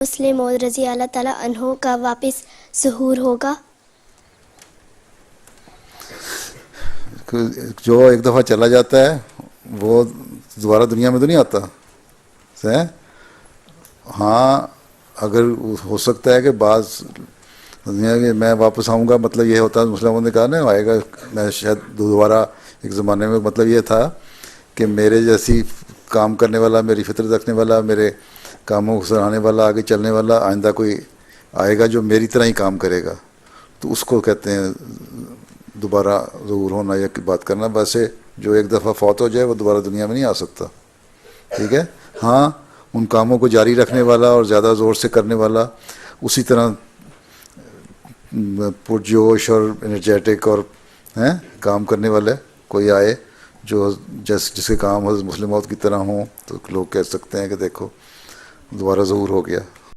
مسلم موعود رضی اللہ تعالیٰ عنہ کا واپس ظہور ہوگا؟ جو ایک دفعہ چلا جاتا ہے وہ دوبارہ دنیا میں تو نہیں آتا ہے. ہاں اگر ہو سکتا ہے کہ بعض دنیا کے میں واپس آؤں گا، مطلب یہ ہوتا ہے مسلمانوں نے کہا نا آئے گا، میں شاید دوبارہ ایک زمانے میں، مطلب یہ تھا کہ میرے جیسی کام کرنے والا، میری فطرت رکھنے والا، میرے کاموں کو سراہنے والا، آگے چلنے والا آئندہ کوئی آئے گا جو میری طرح ہی کام کرے گا، تو اس کو کہتے ہیں دوبارہ ظہور ہونا یا بات کرنا. ویسے جو ایک دفعہ فوت ہو جائے وہ دوبارہ دنیا میں نہیں آ سکتا. ٹھیک ہے. ہاں ان کاموں کو جاری رکھنے والا اور زیادہ زور سے کرنے والا، اسی طرح پرجوش اور انرجیٹک اور کام کرنے والے کوئی آئے جو جس کے کام حضرت مسلم موعود کی طرح ہوں، تو لوگ کہہ سکتے ہیں کہ دیکھو دوبارہ ظہور ہو گیا.